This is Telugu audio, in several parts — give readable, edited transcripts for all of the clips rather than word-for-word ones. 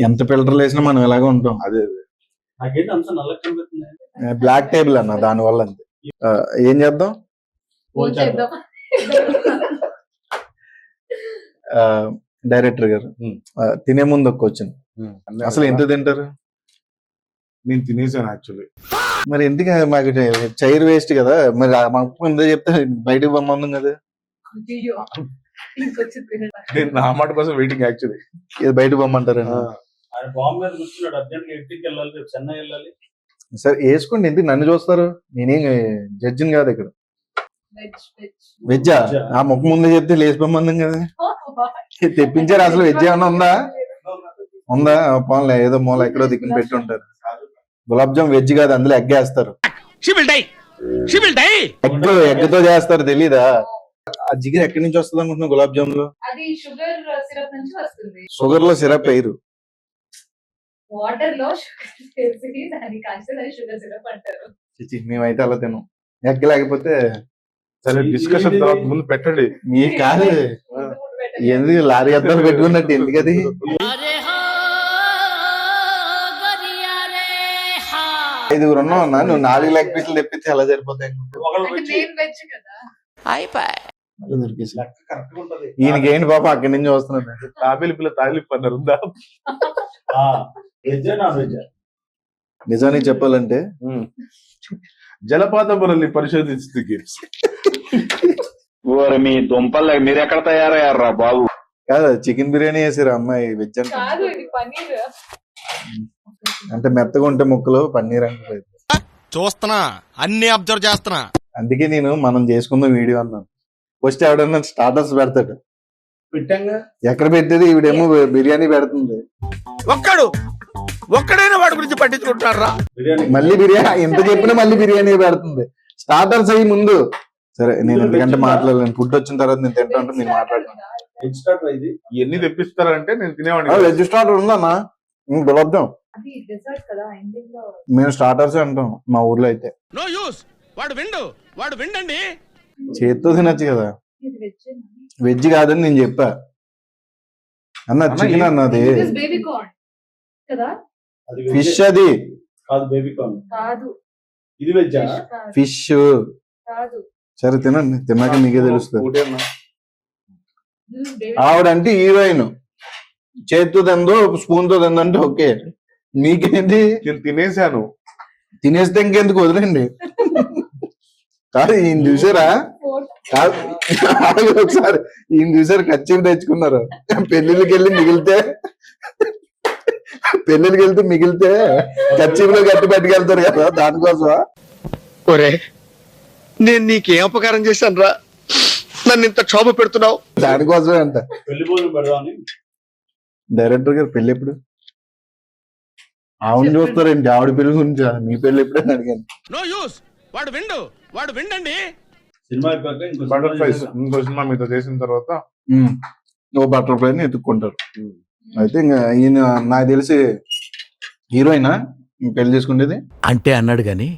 ఎంత ఫిల్టర్లు వేసినా మనం ఇలాగే ఉంటాం. అదే నాకేంటి అంత నల్లగా కనిపిస్తుంది. బ్లాక్ టేబుల్ అన్న దానివల్ల అంతే. ఏం చేద్దాం? డైరెక్టర్ గారు తినే ముందు ఒక క్వశ్చన్, అసలు ఎంత తింటారు? నేను తినేసాను యాక్చువల్లీ. మరి ఎందుకు మాకు చైర్ వేస్ట్ కదా, మరి మాకు ముందే చెప్తే బయటకు పంపం కదా. నేను నా మాట కోసం వెయిటింగ్ యాక్చువల్లీ. ఇది బయట పంపమంటారా? ఆయన బాంబు మీద కూర్చున్నాడు, అర్జెంట్ గా ఇంటికి వెళ్ళాలి, రేపు చెన్నై వెళ్ళాలి. సరే వేసుకోండి, ఎందుకు నన్ను చూస్తారు? నేనేం జడ్జిని కాదు ఇక్కడ. వెజ్జా? ఆ ముఖ ముందే చెప్తే లేచి పంపం కదా. తెప్పించారు, అసలు వెజ్ ఏమన్నా ఉందా? ఉందా? పోన్లే, ఏదో మూల ఎక్కడో దిక్కుని పెట్టి ఉంటారు. గులాబ్ జామ్ వెజ్ కాదు, అందులో ఎగ్ వేస్తారు. ఎగ్తో చేస్తారు, తెలీదా? ఆ జిగిరి ఎక్కడి నుంచి వస్తుంది అనుకుంటున్నా గులాబ్ జామ్ లో? షుగర్ లో సిరప్ వేయరు, వాటర్ లో సిరప్ అంటారు. మేమైతే అలా తిన్నాం. ఎగ్ లేకపోతే సరే డిస్కషన్ తర్వాత ముందు పెట్టండి. మీ కాదు ఎందుకు లారీ అద్దాలు పెట్టుకున్నట్టు ఎందుకు అది? ఐదుగురు ఉన్నావు అన్నా, నువ్వు 4 లెగ్ పీసులు తెప్పితే ఎలా సరిపోతాయి? ఈయనకి ఏంటి పాప అక్కడి నుంచి వస్తున్నాడు. తాబేలి పిల్ల తాలిప్ అన్నారు, ఉందా? నిజానికి చెప్పాలంటే జలపాత పొరల్ని పరిశోధిస్తుంది. మీ దుంపల్ మీరు ఎక్కడ తయారయ్యారా బాబు? కాదు, చికెన్ బిర్యానీ వేసారు అమ్మాయి వెజ్ అంటే మెత్తగా ఉంటే ముక్కలు పన్నీర్ అంటే చూస్తున్నా, అన్ని అబ్జర్వ్ చేస్తున్నా. అందుకే నేను మనం చేసుకుందాం వీడియో అన్నాను. ఫస్ట్ ఎవడన్నా స్టార్టర్స్ పెడతాడు, పెట్టంగా ఎక్కడ పెట్టేది ఈవిడేమో బిర్యానీ పెడుతుంది. ఒక్కడైనా వాడి గురించి పట్టించుకుంటారా? మళ్ళీ బిర్యానీ ఎంత చెప్పినా మళ్ళీ బిర్యానీ పెడుతుంది. స్టార్టర్స్ అయ్యి ముందు. సరే నేను ఎందుకంటే మాట్లాడలేను, ఫుడ్ వచ్చిన తర్వాత నేను తింటా ఉంటే నేను మాట్లాడతాను. ఎన్ని తెప్పిస్తారంటే నేను తినేవాడిని. వెజ్ స్టార్టర్ ఉందన్నా, గులాబ్ జామ్. మేము స్టార్టర్స్ అంటాం మా ఊర్లో అయితే. నో యూస్, వాడు విండండి. చేత్తో తినచ్చు కదా. వెజ్ కాదని నేను చెప్పా అన్న, చికెన్ అన్నది ఫిష్, అది ఫిష్. సరే తినండి, తిన్నాక మీకే తెలుస్తుంది. ఆవిడంటే హీరోయిన్, చేతితో తిందో స్పూన్ తో తిందంటే ఓకే, మీకేంటి? నేను తినేసాను. తినేస్తే ఇంకెందుకు, వదిలేండి. కాదు ఈయన చూసారా? కాదు ఒకసారి ఈయన చూసారు, ఖర్చు తెచ్చుకున్నారు. పెళ్లిళ్ళకి వెళ్తే మిగిలితే ఖర్చీలో గట్టి పట్టుకెళ్తారు కదా, దానికోసమా? ఒరే, నేను నీకేం అపకారం చేశాను రా, నన్ను ఇంత క్షోభ పెడుతున్నావు? దానికోసమే అంట. డైరెక్టర్ గారు పెళ్లి ఎప్పుడు? ఆవిడ చూస్తారండి, ఆవిడ పెళ్లి గురించి. మీ పెళ్లి ఎప్పుడైనా అడిగాను. నో యూస్, వాడు విండండి. బటర్ఫ్లైస్ ఇంకో సినిమా మీతో చేసిన తర్వాత ఓ బటర్ఫ్లైని ఎత్తుక్కుంటారు. అయితే ఇంకా ఈయన నాకు తెలిసి హీరోయినా పెళ్లి చేసుకునేది అంటే అన్నాడు గాని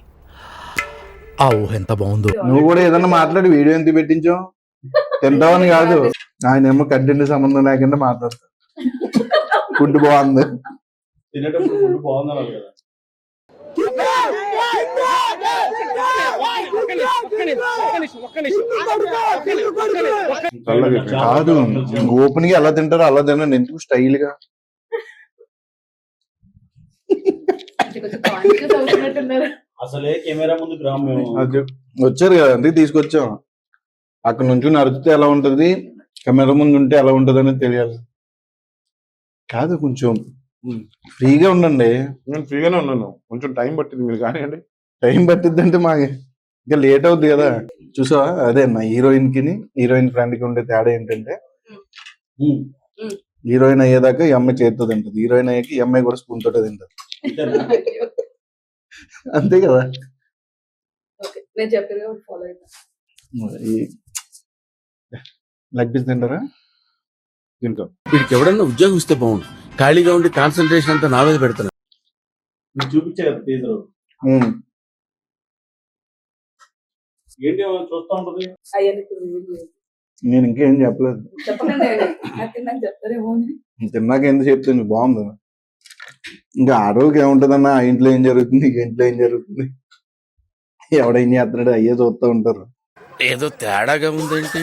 ఆ ఊహ ఎంత బాగుందో. నువ్వు కూడా ఏదన్నా మాట్లాడి వీడియో ఎంత పెట్టించావు? తింటావని కాదు, ఆయన ఏమో కంటెంట్ సంబంధం లేకుండా మాట్లాడతారు. ఫుడ్ బాగుంది, కాదు ఓపెన్ గా ఎలా తింటారో అలా తినండి, ఎందుకు స్టైల్ గా. అసలే కెమెరా ముందు వచ్చారు కదా, అందుకే తీసుకొచ్చాం. అక్కడ నుంచి నడిచితే ఎలా ఉంటది, కెమెరా ముందు ఉంటే ఎలా ఉంటది అనేది తెలియాలి. కాదు కొంచెం ఫ్రీగా ఉండండి. నేను ఫ్రీగానే ఉన్నాను, కొంచెం టైం పట్టింది, మీరు కానివ్వండి. టైం పట్టిద్ది అంటే మాకు ఇంకా లేట్ అవుద్ది కదా. చూసావా, అదే నా హీరోయిన్ ఫ్రెండ్ కి ఉండే తేడా ఏంటంటే, హీరోయిన్ అయ్యేదాకా ఈ అమ్మాయి చేతితో తింటది, హీరోయిన్ అయ్యాక ఈ అమ్మాయి కూడా స్పూన్ తోటే తింటది. అంతే కదా. లెగ్ పీస్ తింటారా? తింటాం. వీడికి ఎవడన్నా ఉద్యోగం ఇస్తే బాగుండు, ఖాళీగా ఉండి కాన్సన్ట్రేషన్ అంతా నా మీద పెడుతున్నా. చూపించే కదా టీజర్, ఏంటి చూస్తా ఉంటది. నేను ఇంకేం చెప్పలేదు, తిన్నాక ఎందుకు చెప్తాను, బాగుంది. ఇంకా ఆడవాళ్ళకి ఏముంటదన్నా ఆ ఇంట్లో ఏం జరుగుతుంది ఈ ఇంట్లో ఏం జరుగుతుంది ఎవడేం చేస్తున్నాడు అయ్యే చూస్తూ ఉంటారు. ఏదో తేడాగా ఉందేంటి?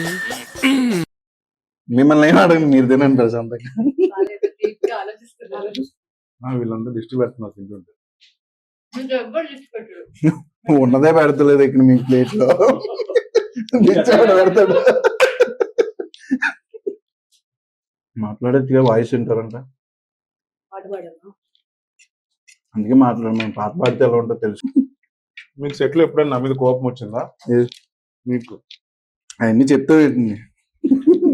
మిమ్మల్ని ఏం అడగండి, మీరు తినండి ప్రశాంతంగా. వాళ్ళేదో deep గా ఆలోచిస్తున్నారు. వీళ్ళందరూ దిష్టి పెడుతున్నారు తింటుంటే. నువ్వు ఎవ్వరు లిస్ట్ పెట్టరు. ఉన్నదే పెడతలేదు ఇక్కడ మీ ప్లేట్ లో. తెచ్చాడు పెడతాడు. మాట్లాడేట్టుగా వాయిస్ వింటారంట, పాట పాడమ్మా. అందుకే మాట్లాడమని. పాట పాడితే ఎలా ఉంటుందో తెలుసు. మీకు సెట్లు ఎప్పుడైనా నా మీద కోపం వచ్చిందా? ఏ- మీకు అవన్నీ చెప్తే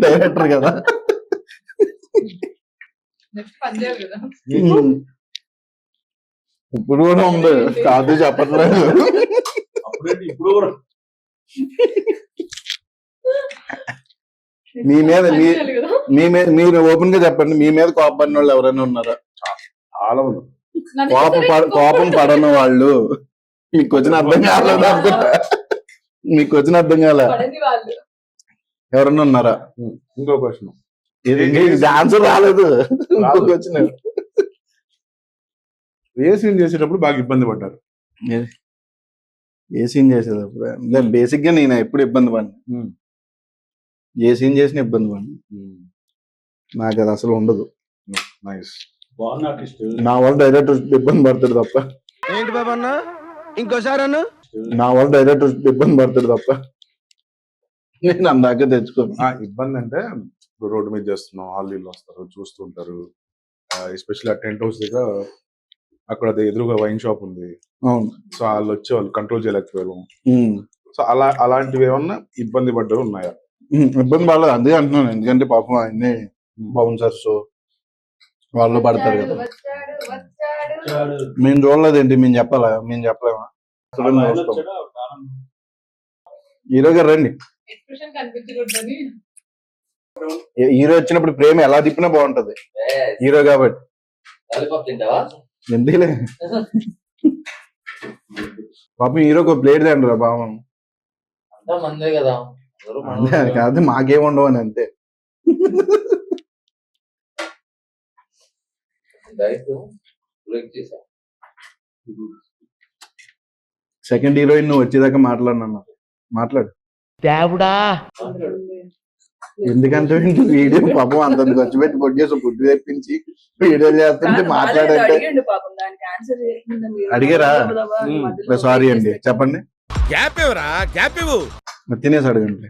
డైరెక్టర్ కదా. నెక్స్ట్ పంజాబ్ కదా. ఇప్పుడు కూడా ఉంది, కాదు చెప్పట్లేదు. అప్పుడేంటి ఇప్పుడు కూడా మీ మీద మీ- పంజాబ్ కదా. మీరు ఓపెన్ గా చెప్పండి, మీ మీద కోపడిన వాళ్ళు ఎవరైనా ఉన్నారా? చాలా ఉంది. నన్ను చూసారా? కోపం పడని వాళ్ళు మీకు వచ్చిన అర్థం కాలేదు అనుకుంటా. మీకు వచ్చిన అర్థం కాలే, పడని వాళ్ళు. ఎవరన్నా ఉన్నారా? ఇంకో క్వశ్చన్. ఇది ఆన్సర్ రాలేదు. ఇంకొక వచ్చిన ఏ సీన్ చేసేటప్పుడు బాగా ఇబ్బంది పడ్డారు? ఏ సీన్ చేసేటప్పుడు బేసిక్ గా నేను ఎప్పుడు ఇబ్బంది పడినా, ఏ సీన్ చేసినా ఇబ్బంది పడినా. నాకు అది అసలు ఉండదు. నైస్. బాగున్న ఆర్టిస్ట్. నా వల్ల డైరెక్టర్ ఇబ్బంది పడతాడు తప్ప, ఏంటి బాబా అన్న ఇంకోసారి అన్న నా వల్ల డైరెక్టర్ ఇబ్బంది పడతాడు తప్ప నేను అందాక తెచ్చుకోను. ఇబ్బంది అంటే ఇప్పుడు రోడ్డు మీద చేస్తున్నాం, వాళ్ళు వస్తారు చూస్తుంటారు. ఎస్పెషల్లీ ఆ టెంట్ హౌస్ దగ్గర అక్కడ అది ఎదురుగా వైన్ షాప్ ఉంది. అవును. సో వాళ్ళు వచ్చి వాళ్ళు కంట్రోల్ చేయలేకపోయారు. ఉమ్. సో అలాంటివి ఏమన్నా ఇబ్బంది పడ్డారు ఉన్నాయా? ఇబ్బంది పడలేదు, అదే అంటున్నాను. ఎందుకంటే పాపం ఆయన్ని బౌన్సర్స్ వాళ్ళు పడతారు కదా. వచ్చాడు, వచ్చాడు. మేము చూడలేదేంటి, మేము చెప్పాలా? మేము చెప్పలేమా? ఆయన వచ్చాడా? కారణం. హీరో గారు రండి. ఎక్స్ప్రెషన్ కనిపించకూడదని. హీరో వచ్చినప్పుడు ప్రేమ ఎలా తిప్పినా బాగుంటది, హీరో కాబట్టి. ఎందుకులే పాపం హీరోకి ఒక ప్లేట్ తండ్రి రా పాపం. మందే కదా అంతే కాదు, మాకేముండవు అని అంతే. డైట్ బ్రేక్ చేశా. సెకండ్ హీరోయిన్ నువ్వు వచ్చేదాకా మాట్లాడినా మాట్లాడు. ఎందుకంటే వీడియో పాపం అంత ఖర్చు పెట్టి కొట్టేసి ఫుడ్ తెప్పించి వీడియో చేస్తుంటే మాట్లాడంటే అడిగండి పాపం, దానికి ఆన్సర్ చేయకుండా మీరు అడిగారా? మధ్యలో సారీ అండి, చెప్పండి. గ్యాప్ ఇవ్వరా, గ్యాప్ ఇవ్వు. తినేసి అడగండి.